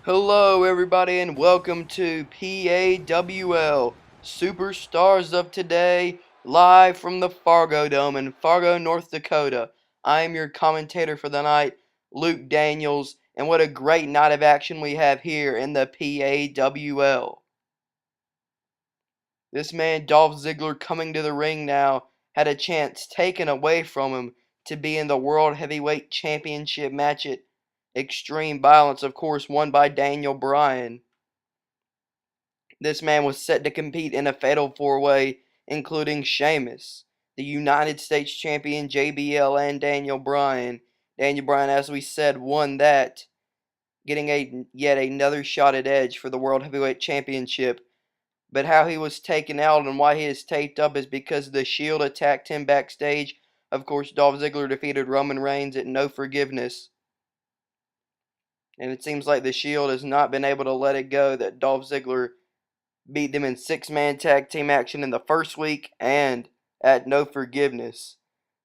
Hello, everybody, and welcome to PAWL Superstars of Today, live from the Fargo Dome in Fargo, North Dakota. I am your commentator for the night, Luke Daniels, and what a great night of action we have here in the PAWL. This man, Dolph Ziggler, coming to the ring now, had a chance taken away from him to be in the World Heavyweight Championship match at Extreme Violence, of course, won by Daniel Bryan. This man was set to compete in a fatal four-way, including Sheamus, the United States Champion JBL, and Daniel Bryan. Daniel Bryan, as we said, won that, getting yet another shot at Edge for the World Heavyweight Championship. But how he was taken out and why he is taped up is because the Shield attacked him backstage. Of course, Dolph Ziggler defeated Roman Reigns at No Forgiveness. And it seems like the Shield has not been able to let it go that Dolph Ziggler beat them in six-man tag team action in the first week and at No Forgiveness.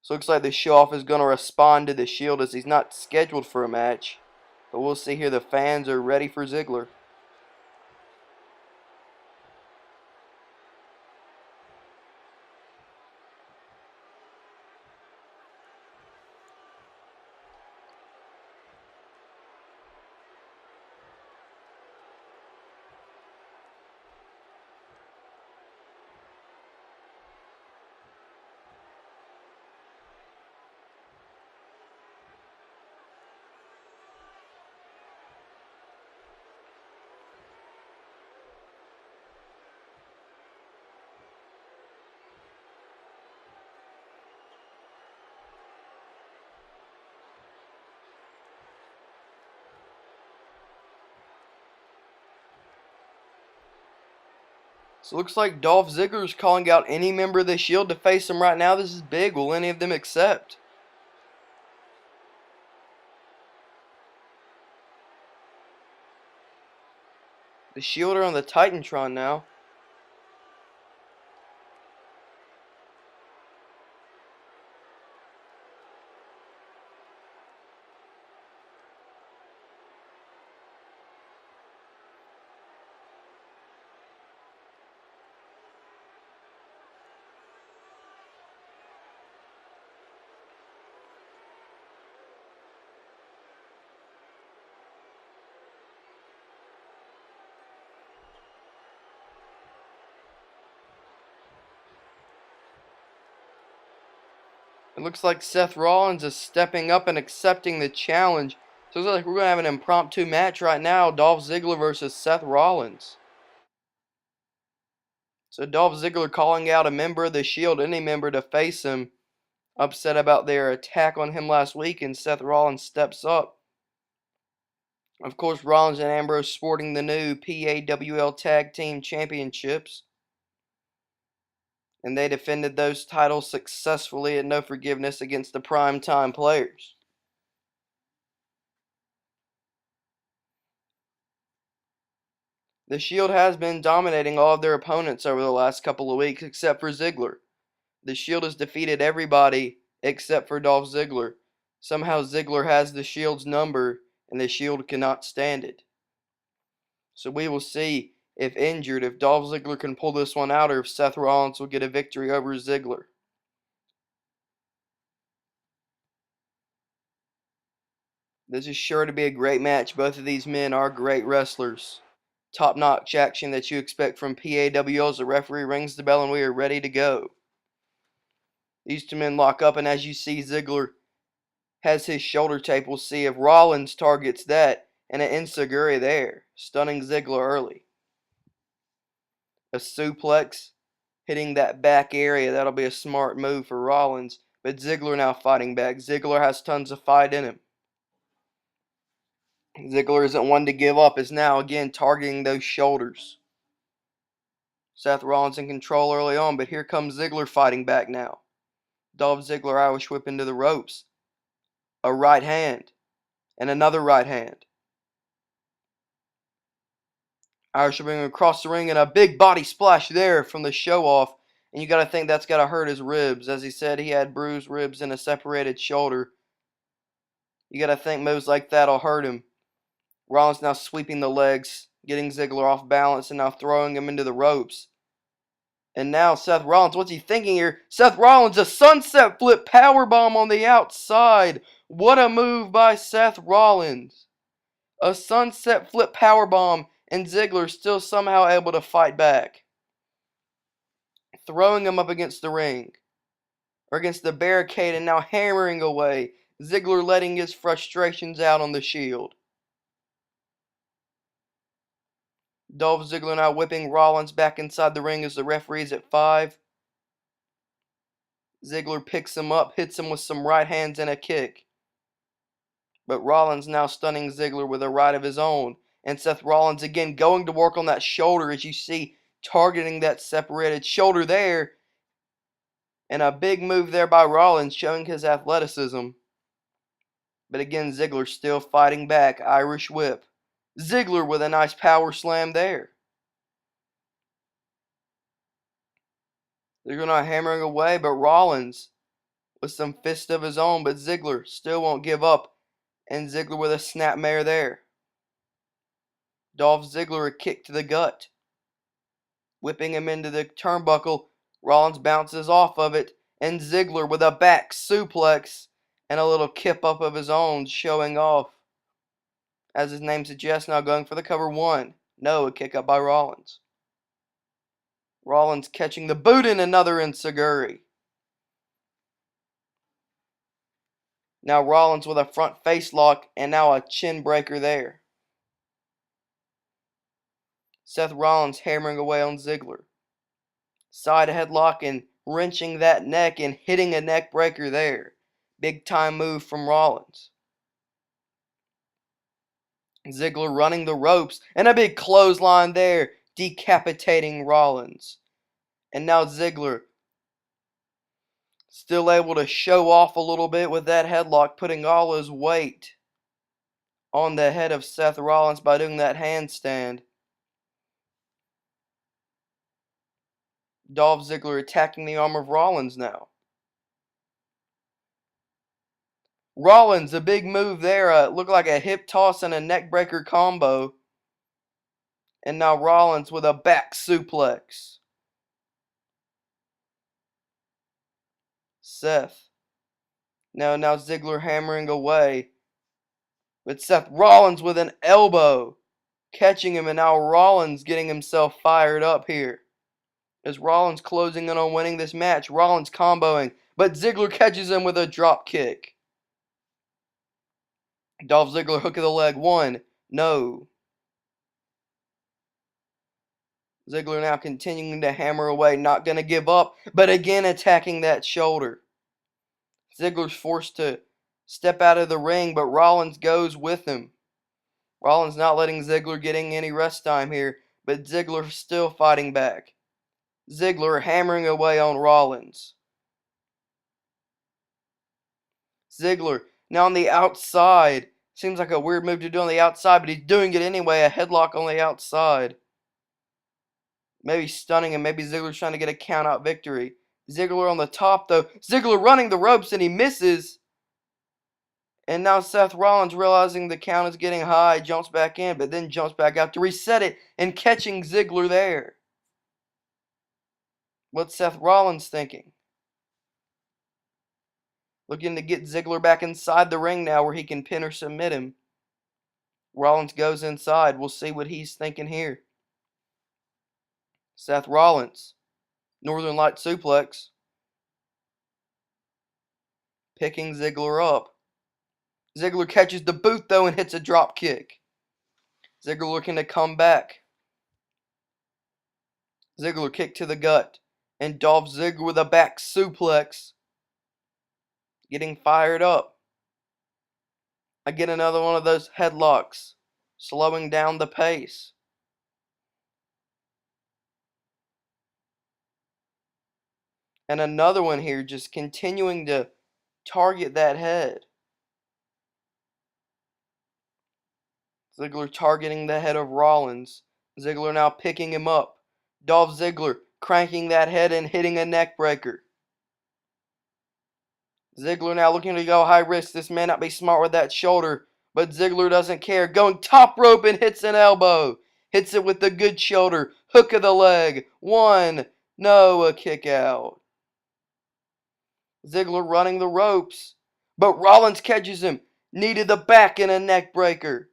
So looks like the show-off is going to respond to the Shield as he's not scheduled for a match. But we'll see here. The fans are ready for Ziggler. So it looks like Dolph Ziggler is calling out any member of the Shield to face him right now. This is big. Will any of them accept? The Shield are on the Titantron now. It looks like Seth Rollins is stepping up and accepting the challenge. So it looks like we're going to have an impromptu match right now. Dolph Ziggler versus Seth Rollins. So Dolph Ziggler calling out a member of the Shield, any member, to face him. Upset about their attack on him last week, and Seth Rollins steps up. Of course, Rollins and Ambrose sporting the new PAWL Tag Team Championships. And they defended those titles successfully at No Forgiveness against the Primetime Players. The Shield has been dominating all of their opponents over the last couple of weeks except for Ziggler. The Shield has defeated everybody except for Dolph Ziggler. Somehow Ziggler has the Shield's number and the Shield cannot stand it. So we will see, if injured, if Dolph Ziggler can pull this one out or if Seth Rollins will get a victory over Ziggler. This is sure to be a great match. Both of these men are great wrestlers. Top-notch action that you expect from PAWL as the referee rings the bell and we are ready to go. These two men lock up, and as you see, Ziggler has his shoulder tape. We'll see if Rollins targets that, and an enziguri there, stunning Ziggler early. A suplex hitting that back area. That'll be a smart move for Rollins, but Ziggler now fighting back. Ziggler has tons of fight in him. Ziggler isn't one to give up, is now again targeting those shoulders. Seth Rollins in control early on, but here comes Ziggler fighting back now. Dolph Ziggler Irish whip into the ropes. A right hand. And another right hand. Irish whipping across the ring and a big body splash there from the show off. And you got to think that's got to hurt his ribs. As he said, he had bruised ribs and a separated shoulder. You got to think moves like that'll hurt him. Rollins now sweeping the legs, getting Ziggler off balance, and now throwing him into the ropes. And now Seth Rollins, what's he thinking here? Seth Rollins, a sunset flip powerbomb on the outside. What a move by Seth Rollins. A sunset flip powerbomb, and Ziggler still somehow able to fight back. Throwing him up against the ring, or against the barricade, and now hammering away. Ziggler letting his frustrations out on the Shield. Dolph Ziggler now whipping Rollins back inside the ring as the referee's at 5. Ziggler picks him up, hits him with some right hands and a kick. But Rollins now stunning Ziggler with a right of his own. And Seth Rollins again going to work on that shoulder, as you see, targeting that separated shoulder there. And a big move there by Rollins, showing his athleticism. But again, Ziggler still fighting back. Irish whip. Ziggler with a nice power slam there. They're not hammering away, but Rollins with some fist of his own. But Ziggler still won't give up. And Ziggler with a snapmare there. Dolph Ziggler a kick to the gut. Whipping him into the turnbuckle. Rollins bounces off of it. And Ziggler with a back suplex and a little kip up of his own, showing off. As his name suggests, now going for the cover 1. No, a kick up by Rollins. Rollins catching the boot in another enziguri. Now Rollins with a front face lock and now a chin breaker there. Seth Rollins hammering away on Ziggler. Side headlock and wrenching that neck and hitting a neck breaker there. Big time move from Rollins. Ziggler running the ropes and a big clothesline there, decapitating Rollins. And now Ziggler still able to show off a little bit with that headlock, putting all his weight on the head of Seth Rollins by doing that handstand. Dolph Ziggler attacking the arm of Rollins now. Rollins, a big move there. Looked like a hip toss and a neck breaker combo. And now Rollins with a back suplex. Seth. Now Ziggler hammering away. But Seth Rollins with an elbow. Catching him, and now Rollins getting himself fired up here. As Rollins closing in on winning this match. Rollins comboing. But Ziggler catches him with a drop kick. Dolph Ziggler hook of the leg. 1. No. Ziggler now continuing to hammer away. Not going to give up. But again attacking that shoulder. Ziggler's forced to step out of the ring. But Rollins goes with him. Rollins not letting Ziggler getting any rest time here. But Ziggler still fighting back. Ziggler hammering away on Rollins. Ziggler now on the outside. Seems like a weird move to do on the outside, but he's doing it anyway. A headlock on the outside. Maybe stunning him. Maybe Ziggler's trying to get a count-out victory. Ziggler on the top, though. Ziggler running the ropes, and he misses. And now Seth Rollins, realizing the count is getting high, jumps back in, but then jumps back out to reset it, and catching Ziggler there. What's Seth Rollins thinking? Looking to get Ziggler back inside the ring now where he can pin or submit him. Rollins goes inside. We'll see what he's thinking here. Seth Rollins. Northern Light suplex. Picking Ziggler up. Ziggler catches the boot though and hits a drop kick. Ziggler looking to come back. Ziggler kick to the gut. And Dolph Ziggler with a back suplex. Getting fired up. Again, another one of those headlocks. Slowing down the pace. And another one here, just continuing to target that head. Ziggler targeting the head of Rollins. Ziggler now picking him up. Dolph Ziggler cranking that head and hitting a neck breaker. Ziggler now looking to go high risk. This may not be smart with that shoulder, But Ziggler doesn't care. Going top rope and hits an elbow. Hits it with the good shoulder. Hook of the leg. 1. No, a kick out. Ziggler running the ropes. But Rollins catches him. Knee to the back and a neck breaker.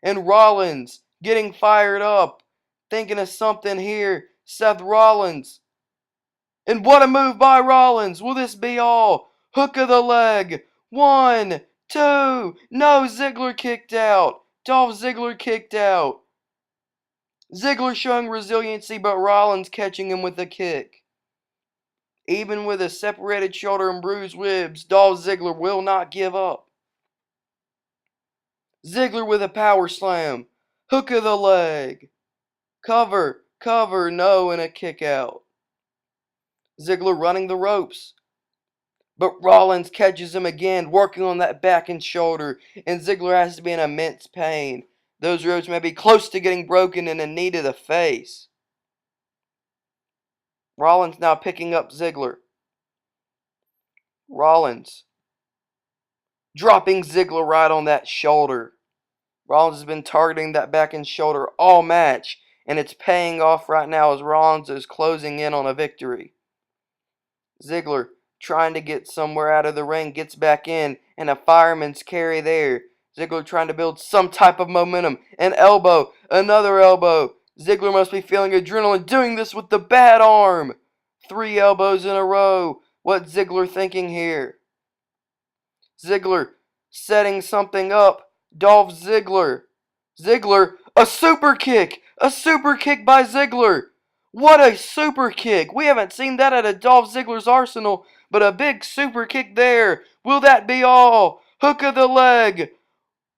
And Rollins getting fired up. Thinking of something here. Seth Rollins. And what a move by Rollins. Will this be all? Hook of the leg. 1, 2. No, Ziggler kicked out. Dolph Ziggler kicked out. Ziggler showing resiliency, but Rollins catching him with a kick. Even with a separated shoulder and bruised ribs, Dolph Ziggler will not give up. Ziggler with a power slam. Hook of the leg. Cover, cover, no, and a kick out. Ziggler running the ropes. But Rollins catches him again, working on that back and shoulder, and Ziggler has to be in immense pain. Those ribs may be close to getting broken and a knee to the face. Rollins now picking up Ziggler. Rollins dropping Ziggler right on that shoulder. Rollins has been targeting that back and shoulder all match, and it's paying off right now as Rollins is closing in on a victory. Ziggler trying to get somewhere out of the ring, gets back in, and a fireman's carry there. Ziggler trying to build some type of momentum. An elbow, another elbow. Ziggler must be feeling adrenaline, doing this with the bad arm. 3 elbows in a row. What's Ziggler thinking here? Ziggler setting something up. Dolph Ziggler. Ziggler, a super kick! A super kick by Ziggler! What a super kick! We haven't seen that out of Dolph Ziggler's arsenal, but a big super kick there. Will that be all? Hook of the leg.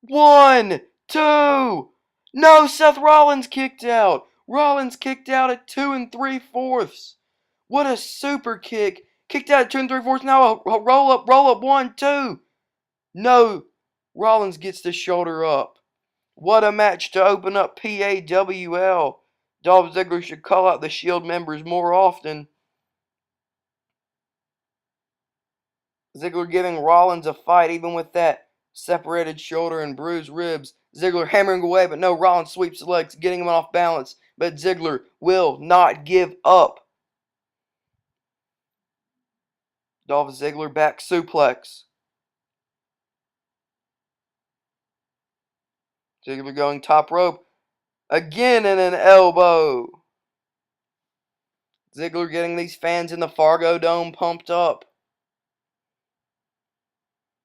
1, 2. No, Seth Rollins kicked out. Rollins kicked out at 2 3/4. What a super kick. Kicked out at 2 3/4. Now a roll up, 1, 2. No, Rollins gets the shoulder up. What a match to open up PAWL. Dolph Ziggler should call out the Shield members more often. Ziggler giving Rollins a fight even with that separated shoulder and bruised ribs. Ziggler hammering away, but no, Rollins sweeps the legs, getting him off balance. But Ziggler will not give up. Dolph Ziggler back suplex. Ziggler going top rope. Again in an elbow. Ziggler getting these fans in the Fargo Dome pumped up.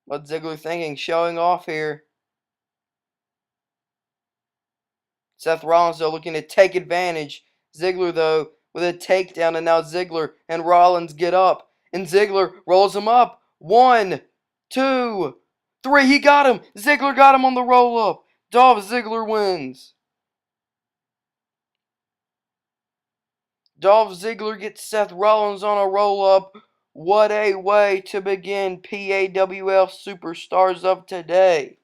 What's Ziggler thinking? Showing off here. Seth Rollins, though, looking to take advantage. Ziggler, though, with a takedown, and now Ziggler and Rollins get up. And Ziggler rolls him up. 1, 2, 3. He got him. Ziggler got him on the roll-up. Dolph Ziggler wins. Dolph Ziggler gets Seth Rollins on a roll-up. What a way to begin PAWL Superstars of today.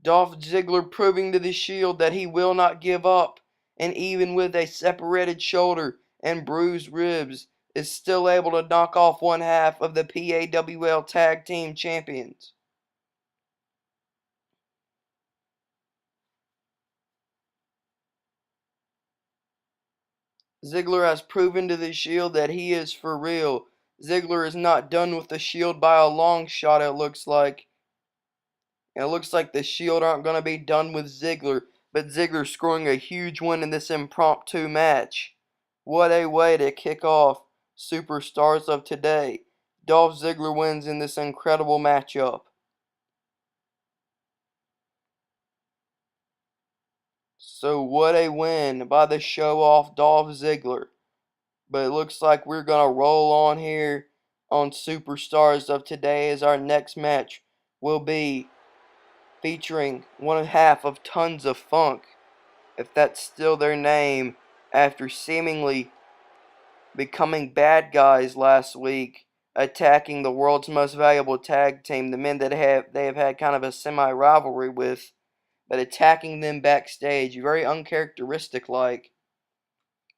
Dolph Ziggler proving to the Shield that he will not give up, and even with a separated shoulder and bruised ribs, is still able to knock off one half of the PAWL Tag Team Champions. Ziggler has proven to the Shield that he is for real. Ziggler is not done with the Shield by a long shot, it looks like. And it looks like the Shield aren't going to be done with Ziggler, but Ziggler scoring a huge win in this impromptu match. What a way to kick off Superstars of today. Dolph Ziggler wins in this incredible matchup. So what a win by the show-off Dolph Ziggler. But it looks like we're going to roll on here on Superstars of today, as our next match will be featuring one half of Tons of Funk, if that's still their name, after seemingly becoming bad guys last week, attacking the world's most valuable tag team, the men that they have had kind of a semi-rivalry with, but attacking them backstage, very uncharacteristic like.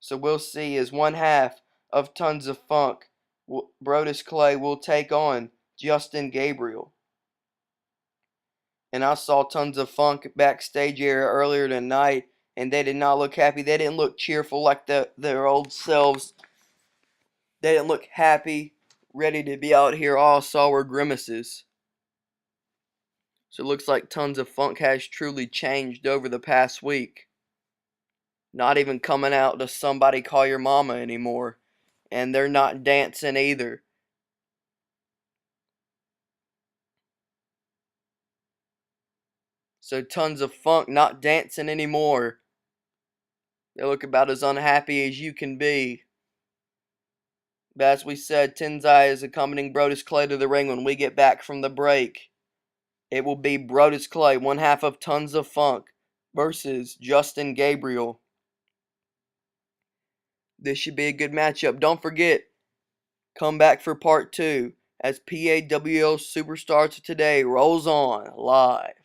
So we'll see as one half of Tons of Funk, Brodus Clay will take on Justin Gabriel. And I saw Tons of Funk backstage area earlier tonight, and they did not look happy. They didn't look cheerful like their old selves. They didn't look happy, ready to be out here. All I saw were grimaces. So it looks like Tons of Funk has truly changed over the past week. Not even coming out to Somebody Call Your Mama anymore. And they're not dancing either. So Tons of Funk not dancing anymore. They look about as unhappy as you can be. But as we said, Tensai is accompanying Brodus Clay to the ring when we get back from the break. It will be Brodus Clay, one half of Tons of Funk, versus Justin Gabriel. This should be a good matchup. Don't forget, come back for part 2 as PAWL Superstars of Today rolls on live.